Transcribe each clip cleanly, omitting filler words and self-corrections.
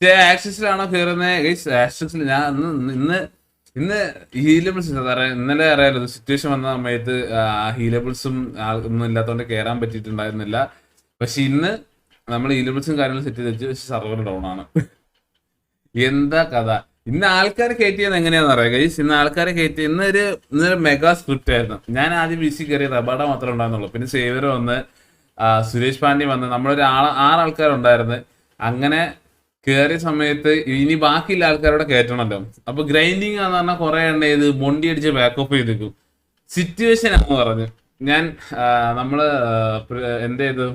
ആക്സിസിലാണോ കയറുന്നത്? ആക്സിസിൽ ഞാൻ ഇന്ന് ഇന്ന് ഹീലബിൾസ് ഇന്നലെ അറിയാലോ സിറ്റുവേഷൻ വന്ന സമയത്ത് ഹീലബിൾസും ഒന്നും ഇല്ലാത്തതുകൊണ്ട് കയറാൻ പറ്റിയിട്ടുണ്ടായിരുന്നില്ല. പക്ഷെ ഇന്ന് നമ്മൾ ഹീലബിൾസും കാര്യങ്ങളും സെറ്റ് ചെയ്ത് വെച്ച്, പക്ഷെ സർവർ ഡൗൺ ആണ്. എന്താ കഥ? ഇന്ന് ആൾക്കാരെ കയറ്റിയത് എങ്ങനെയാന്ന് അറിയാം ഗൈസ്. ഇന്ന് ആൾക്കാരെ കയറ്റി ഇന്നൊരു മെഗാ സ്ക്രിപ്റ്റ് ആയിരുന്നു. ഞാൻ ആദ്യം ബി സി കയറിയ റബാഡ മാത്രമേ ഉണ്ടായിരുന്നുള്ളൂ. പിന്നെ സേവർ വന്ന്, സുരേഷ് പാണ്ഡ്യ വന്ന്, നമ്മളൊരു 6 ആൾക്കാരുണ്ടായിരുന്നു. അങ്ങനെ കയറിയ സമയത്ത് ഇനി ബാക്കിയുള്ള ആൾക്കാരോടെ കയറ്റണല്ലോ. അപ്പൊ ഗ്രൈൻഡിങ് ആന്ന് പറഞ്ഞാൽ കുറെ എണ്ണ ചെയ്ത് മൊണ്ടി അടിച്ച് ബാക്കപ്പ് ചെയ്തേക്കും. സിറ്റുവേഷൻ ആണെന്ന് പറഞ്ഞു ഞാൻ. നമ്മള് എന്ത് ചെയ്തു,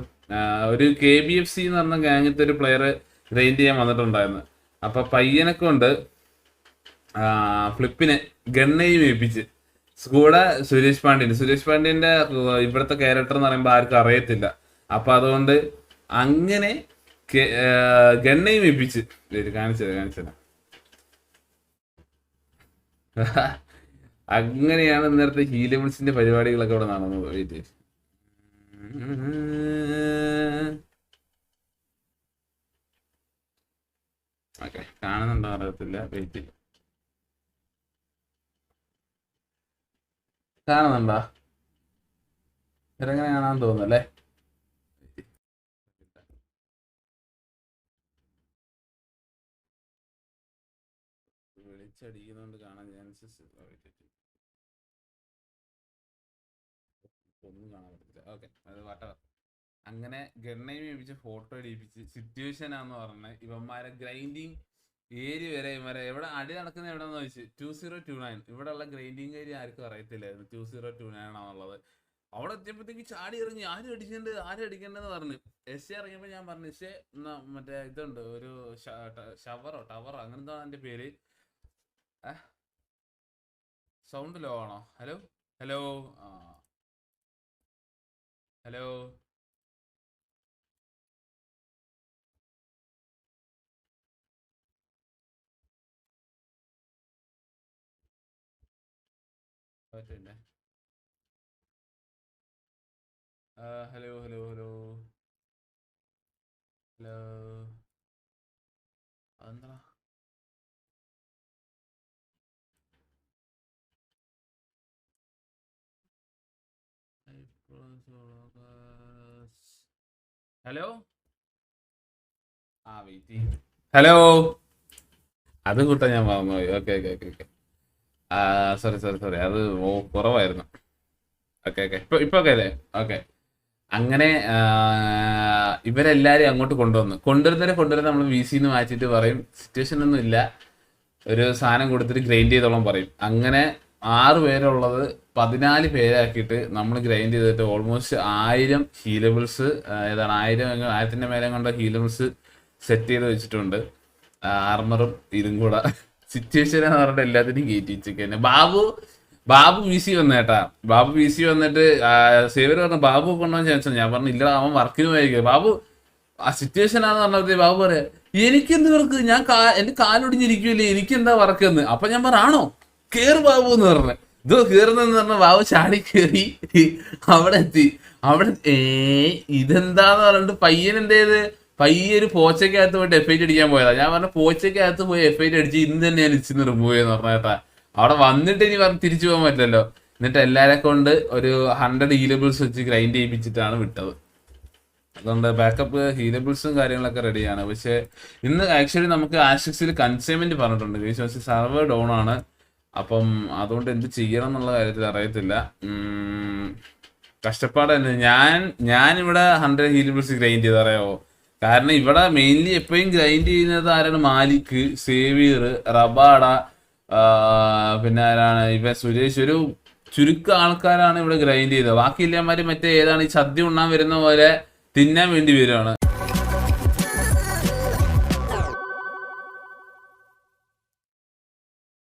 ഒരു KBFC എന്ന് പറഞ്ഞ ഗാങ്ങത്തെ ഒരു പ്ലെയർ ഗ്രൈൻഡ് ചെയ്യാൻ വന്നിട്ടുണ്ടായിരുന്നു. അപ്പൊ പയ്യനെ കൊണ്ട് ഫ്ലിപ്പിനെ ഗണ്ണയും ഏൽപ്പിച്ച്, കൂടെ സുരേഷ് പാണ്ഡ്യന്റെ ഇവിടുത്തെ ക്യാരക്ടർ എന്ന് പറയുമ്പോൾ ആർക്കും അറിയത്തില്ല. അപ്പൊ അതുകൊണ്ട് അങ്ങനെ ഗണ്ണയും ഏൽപ്പിച്ച് കാണിച്ചത് അങ്ങനെയാണ് ഇന്നത്തെ ഹീലബിൾസിന്റെ പരിപാടികളൊക്കെ ഇവിടെ നടന്നത്. വെയിറ്റ് ഓക്കെ, കാണുന്നുണ്ടോ അറിയത്തില്ല. വെയിറ്റ്, കാണുന്നുണ്ടോ? ഇവരെങ്ങനെ കാണാൻ തോന്നുന്നല്ലേ? വെളിച്ചടിക്കുന്നോണ്ട് കാണാൻ ചാൻസസ് ഒന്നും കാണാൻ പറ്റത്തില്ല. ഓക്കെ, അത് വട്ടവർ. അങ്ങനെ ഗണ്ണയും ഏൽപ്പിച്ച് ഫോട്ടോ എടുപ്പിച്ച് സിറ്റുവേഷൻ ആന്ന് പറഞ്ഞ് ഇവന്മാരെ ഗ്രൈൻഡിങ് ഏരി വരെ ഇവന്മാരെ എവിടെ അടി നടക്കുന്ന എവിടെന്ന് ചോദിച്ചു. 2029 ഇവിടെ ഉള്ള ഗ്രൈൻഡിങ് ഏരിയ ആർക്കും അറിയത്തില്ലായിരുന്നു 2029 ആണെന്നുള്ളത്. അവിടെ എത്തിയപ്പോഴത്തേക്ക് ചാടി ഇറങ്ങി ആരും അടിക്കേണ്ടതെന്ന് പറഞ്ഞു. എസ് ഇറങ്ങിയപ്പോ ഞാൻ പറഞ്ഞു, എസ് മറ്റേ ഇതുണ്ട് ഒരു ടവറോ അങ്ങനെന്താ എന്റെ പേര്. സൗണ്ട് ലോ ആണോ? ഹലോ ഹലോ ഹലോ പറ്റണ്ടേ? ഹലോ ഹലോ ഹലോ ഹലോ, അതെന്താ? Hello, wait. ഹലോ, അത് കൂട്ടാ ഞാൻ മറന്നുപോയി. Okay okay okay okay. Sorry അത് കുറവായിരുന്നു. ഓക്കെ ഓക്കെ, ഇപ്പൊ ഓക്കെ അല്ലേ? ഓക്കെ. അങ്ങനെ ഇവരെല്ലാരും അങ്ങോട്ട് കൊണ്ടുവരുന്ന നമ്മൾ VC മാറ്റിയിട്ട് പറയും സിറ്റുവേഷൻ ഒന്നും ഇല്ല, ഒരു സാധനം കൊടുത്തിട്ട് ഗ്രൈൻഡ് ചെയ്തോളം പറയും. അങ്ങനെ 6 പേരുള്ളത് 14 പേരാക്കിയിട്ട് നമ്മൾ ഗ്രൈൻഡ് ചെയ്തിട്ട് ഓൾമോസ്റ്റ് 1000 ഹീലബിൾസ്, ഏതാണ് 1000 മേലെ കൊണ്ട് ഹീലബിൾസ് സെറ്റ് ചെയ്ത് വെച്ചിട്ടുണ്ട്. ആർമറും ഇതും കൂടെ സിറ്റുവേഷൻ എന്ന് പറഞ്ഞിട്ട് എല്ലാത്തിനും കയറ്റി വെച്ചേക്ക്. ബാബു VC വന്ന കേട്ടാ. ബാബു VC വന്നിട്ട് സേവർ പറഞ്ഞ ബാബു കൊണ്ടുപോകാൻ ചാൻസ്. ഞാൻ പറഞ്ഞു ഇല്ല, അവൻ വർക്കിന് പോയിരിക്കും. ബാബു ആ സിറ്റുവേഷൻ ആണെന്ന് പറഞ്ഞത് ബാബു പറയാ എനിക്കെന്ത് വർക്ക്, ഞാൻ എന്റെ കാലൊടിഞ്ഞിരിക്കുമല്ലേ, എനിക്കെന്താ വർക്ക് എന്ന്. അപ്പൊ ഞാൻ ആണോ കേറ് ബാബു എന്ന് പറഞ്ഞ. ഇതോ കേറുന്നെന്ന് പറഞ്ഞ ബാബു ചാടി കയറി അവിടെ എത്തി. അവിടെ ഇതെന്താന്ന് പറഞ്ഞിട്ട് പയ്യൻ എന്ത് ചെയ്ത് പയ്യൊരു പോച്ചക്കകത്ത് പോയിട്ട് F8 അടിക്കാൻ പോയതാ. ഞാൻ പറഞ്ഞ പോച്ചക്കകത്ത് പോയി F8 അടിച്ച് ഇന്ന് തന്നെ ഞാൻ ഇച്ചിന്ന് റിമൂവ് ചെയ്യുന്ന പറഞ്ഞേട്ടാ. അവിടെ വന്നിട്ട് ഇനി പറഞ്ഞ് തിരിച്ചു പോകാൻ പറ്റില്ലല്ലോ. എന്നിട്ട് എല്ലാരെ കൊണ്ട് ഒരു 100 ഹീലബിൾസ് വെച്ച് ഗ്രൈൻഡ് ചെയ്യിപ്പിച്ചിട്ടാണ് വിട്ടത്. അതുകൊണ്ട് ബാക്കപ്പ് ഹീലബിൾസും കാര്യങ്ങളൊക്കെ റെഡിയാണ്. പക്ഷെ ഇന്ന് ആക്ച്വലി നമുക്ക് ആഷിക്സിൽ കൺസൈൻമെന്റ് പറഞ്ഞിട്ടുണ്ട്. പക്ഷേ സർവർ ഡൗൺ ആണ്. അപ്പം അതുകൊണ്ട് എന്ത് ചെയ്യണം എന്നുള്ള കാര്യത്തിൽ അറിയത്തില്ല. കഷ്ടപ്പാട് തന്നെ. ഞാനിവിടെ 100 ഹീലബിൾസ് ഗ്രൈൻഡ് ചെയ്തറിയാവോ? കാരണം ഇവിടെ മെയിൻലി എപ്പോഴും ഗ്രൈൻഡ് ചെയ്യുന്നത് ആരാണ്? മാലിക്, സേവിയർ, റബാഡ, പിന്നെ ആരാണ് സുരേഷ്. ഒരു ചുരുക്കം ആൾക്കാരാണ് ഇവിടെ ഗ്രൈൻഡ് ചെയ്തത്. ബാക്കി ഇല്ലമാര് മറ്റേ ഏതാണ് ഈ സദ്യ ഉണ്ണാൻ വരുന്ന പോലെ തിന്നാൻ വേണ്ടി വരുവാണ്.